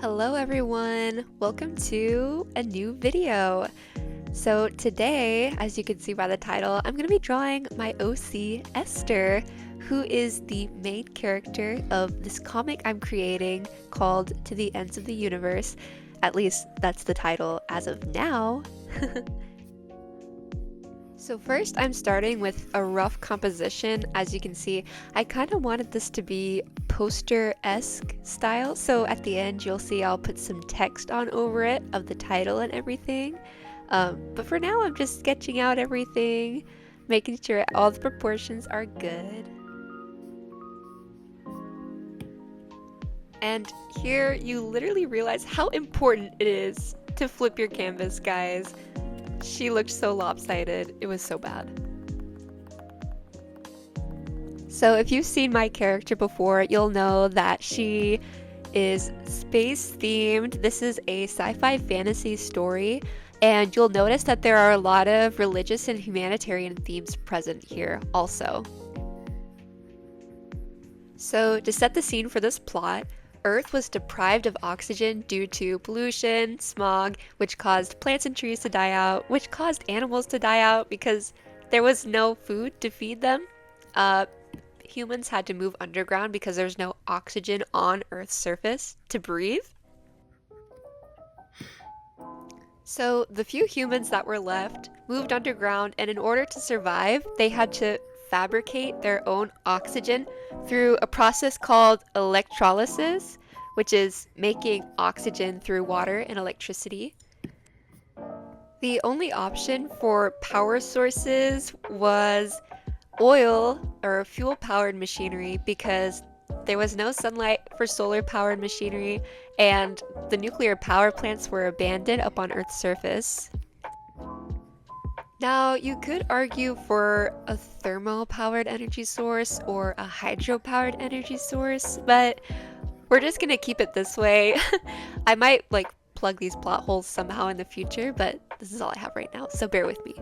Hello everyone, welcome to a new video. So today, as you can see by the title, I'm going to be drawing my OC Esther, who is the main character of this comic I'm creating called To the Ends of the Universe. At least that's the title as of now. So first I'm starting with a rough composition. As you can see, I kind of wanted this to be poster-esque style, so at the end you'll see I'll put some text on over it of the title and everything. But for now I'm just sketching out everything, making sure all the proportions are good. And here you literally realize how important it is to flip your canvas, guys. She looked so lopsided, it was so bad. So if you've seen my character before, you'll know that she is space themed. This is a sci-fi fantasy story, and you'll notice that there are a lot of religious and humanitarian themes present here also. So to set the scene for this plot, Earth was deprived of oxygen due to pollution, smog, which caused plants and trees to die out, which caused animals to die out because there was no food to feed them. Humans had to move underground because there's no oxygen on Earth's surface to breathe. So the few humans that were left moved underground, and in order to survive, they had to fabricate their own oxygen through a process called electrolysis, which is making oxygen through water and electricity. The only option for power sources was oil or fuel-powered machinery because there was no sunlight for solar-powered machinery, and the nuclear power plants were abandoned up on Earth's surface. Now, you could argue for a thermal-powered energy source or a hydro-powered energy source, but we're just gonna keep it this way. I might plug these plot holes somehow in the future, but this is all I have right now, so bear with me.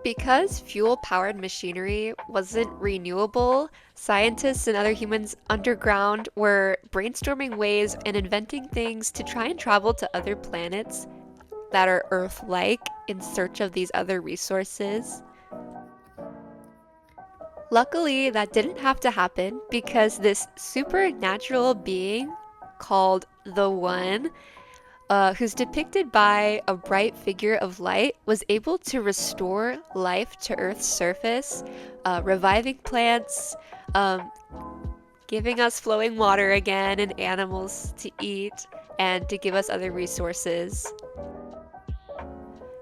Because fuel-powered machinery wasn't renewable, scientists and other humans underground were brainstorming ways and inventing things to try and travel to other planets that are Earth-like in search of these other resources. Luckily, that didn't have to happen because this supernatural being called the One, who's depicted by a bright figure of light, was able to restore life to Earth's surface, reviving plants, giving us flowing water again and animals to eat, and to give us other resources.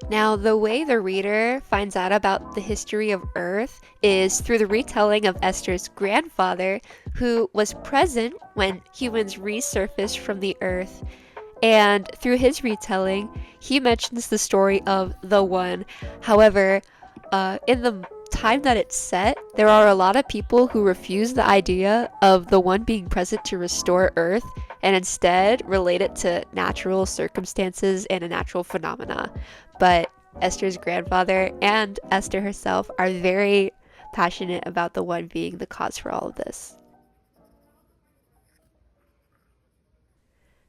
Now, the way the reader finds out about the history of Earth is through the retelling of Esther's grandfather, who was present when humans resurfaced from the Earth. And through his retelling, he mentions the story of the One. However, in the time that it's set, there are a lot of people who refuse the idea of the One being present to restore Earth and instead relate it to natural circumstances and a natural phenomena. But Esther's grandfather and Esther herself are very passionate about the One being the cause for all of this.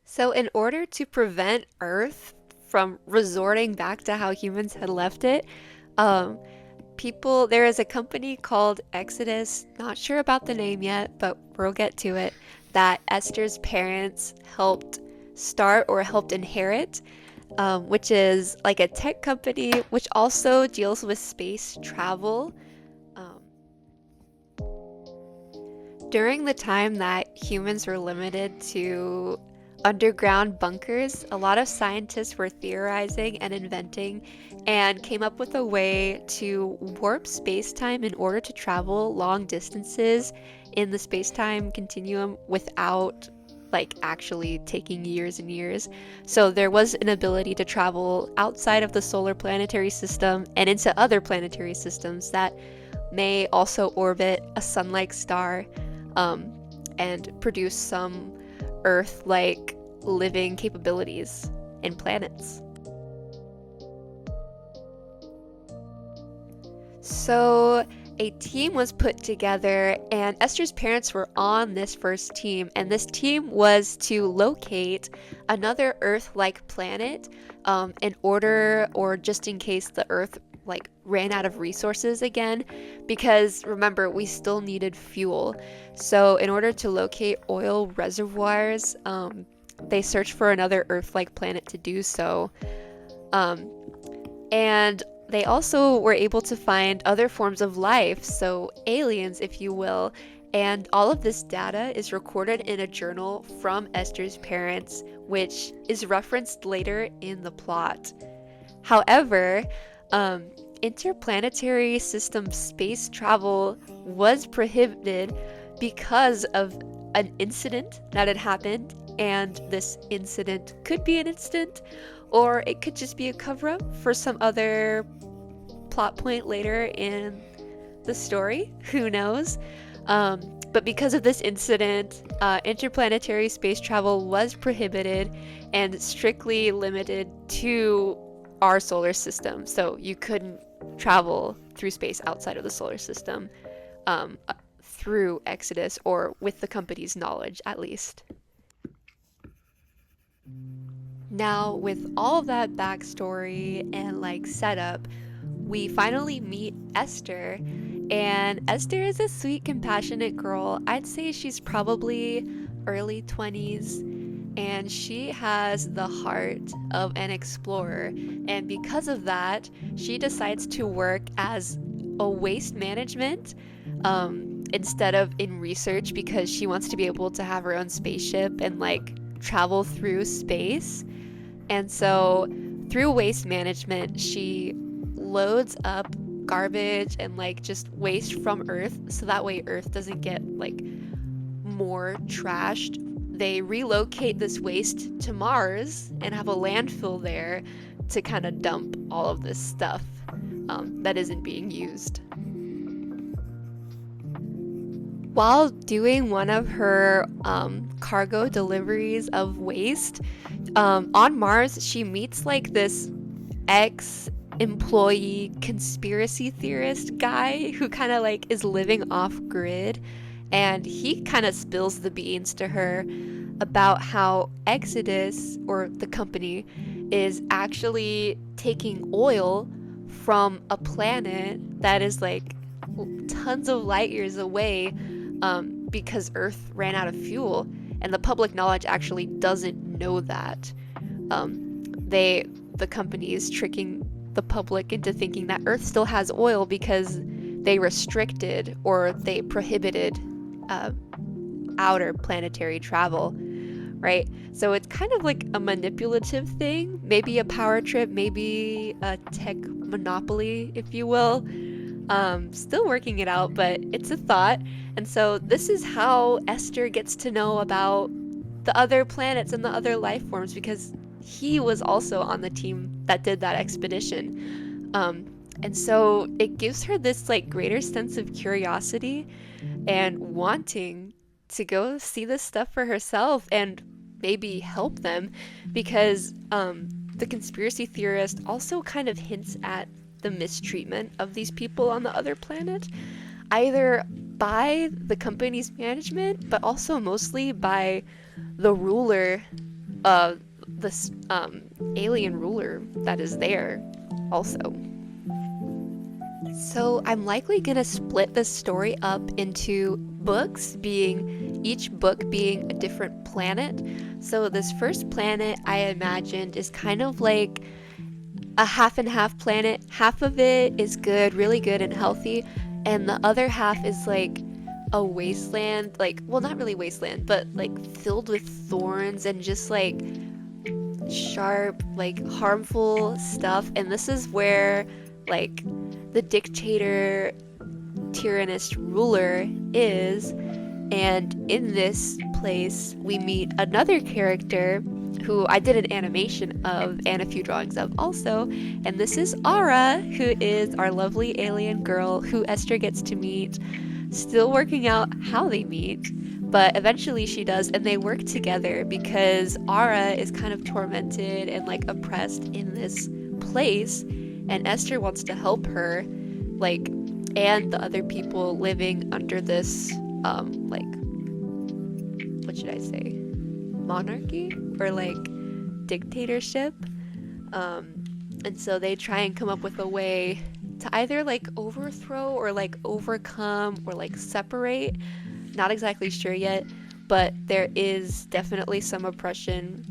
So in order to prevent Earth from resorting back to how humans had left it, there is a company called Exodus, not sure about the name yet, but we'll get to it, that Esther's parents helped start or helped inherit, which is like a tech company which also deals with space travel. During the time that humans were limited to underground bunkers, a lot of scientists were theorizing and inventing and came up with a way to warp space-time in order to travel long distances in the space-time continuum without actually taking years and years. So there was an ability to travel outside of the solar planetary system and into other planetary systems that may also orbit a sun-like star, and produce some Earth-like living capabilities in planets. So A team was put together, and Esther's parents were on this first team, and this team was to locate another Earth-like planet, in order, or just in case the Earth like ran out of resources again, because remember, we still needed fuel. So in order to locate oil reservoirs, they searched for another Earth-like planet to do so. Um, and they also were able to find other forms of life, so aliens, if you will. And all of this data is recorded in a journal from Esther's parents, which is referenced later in the plot. However, interplanetary system space travel was prohibited because of an incident that had happened, and this incident could be an incident, or it could just be a cover-up for some other plot point later in the story. Who knows? But because of this incident, interplanetary space travel was prohibited and strictly limited to our solar system. So you couldn't travel through space outside of the solar system, through Exodus, or with the company's knowledge at least. Now, with all of that backstory and like setup, we finally meet Esther. And Esther is a sweet, compassionate girl. I'd say she's probably early 20s, and she has the heart of an explorer. And because of that, she decides to work as a waste management, instead of in research, because she wants to be able to have her own spaceship and like travel through space. And so through waste management, she loads up garbage and like just waste from Earth, so that way Earth doesn't get like more trashed. They relocate this waste to Mars and have a landfill there to kind of dump all of this stuff, that isn't being used. While doing one of her cargo deliveries of waste, on Mars, she meets like this ex-employee conspiracy theorist guy who kind of like is living off grid, and he kind of spills the beans to her about how Exodus, or the company, is actually taking oil from a planet that is like tons of light years away, because Earth ran out of fuel, and the public knowledge actually doesn't know that. The company is tricking the public into thinking that Earth still has oil because they restricted, or they prohibited, outer planetary travel, right? So it's kind of like a manipulative thing, maybe a power trip, maybe a tech monopoly, if you will. Still working it out, but it's a thought. And so this is how Esther gets to know about the other planets and the other life forms, because he was also on the team that did that expedition. And so it gives her this like greater sense of curiosity and wanting to go see this stuff for herself and maybe help them, because the conspiracy theorist also kind of hints at the mistreatment of these people on the other planet, either by the company's management, but also mostly by the ruler, this alien ruler that is there also. So I'm likely gonna split this story up into books, each book being a different planet. So this first planet I imagined is kind of like a half and half planet. Half of it is good, really good and healthy, and the other half is like a wasteland, like, well, not really wasteland, but like filled with thorns and just like sharp, like harmful stuff. And this is where like the dictator, tyrannous ruler is. And in this place we meet another character who I did an animation of and a few drawings of also, and this is Ara, who is our lovely alien girl who Esther gets to meet. Still working out how they meet, but eventually she does, and they work together because Ara is kind of tormented and like oppressed in this place, and Esther wants to help her like and the other people living under this, like, what should I say? Monarchy? Or like dictatorship. And so they try and come up with a way to either like overthrow or like overcome or like separate. Not exactly sure yet, but there is definitely some oppression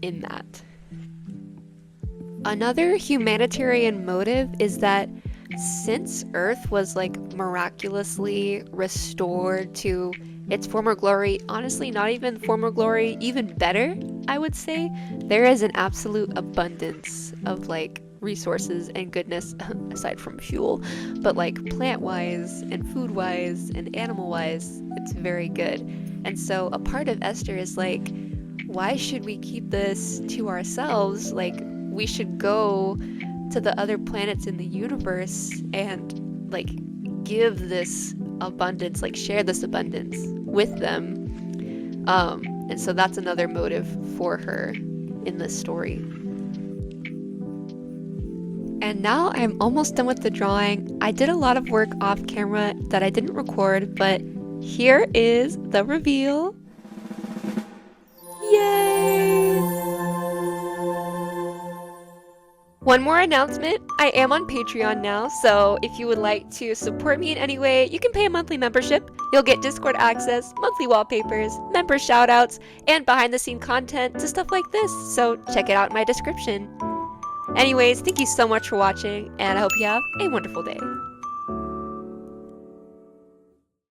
in that. Another humanitarian motive is that since Earth was like miraculously restored to its former glory, honestly, not even former glory, even better, I would say, there is an absolute abundance of like resources and goodness aside from fuel, but like plant-wise and food-wise and animal-wise, it's very good. And so a part of Esther is like, why should we keep this to ourselves? Like, we should go to the other planets in the universe and like give this abundance, like share this abundance with them. And so that's another motive for her in this story. And now I'm almost done with the drawing. I did a lot of work off camera that I didn't record, but here is the reveal. Yay! One more announcement, I am on Patreon now, so if you would like to support me in any way, you can pay a monthly membership. You'll get Discord access, monthly wallpapers, member shoutouts, and behind the scene content to stuff like this, so check it out in my description. Anyways, thank you so much for watching, and I hope you have a wonderful day.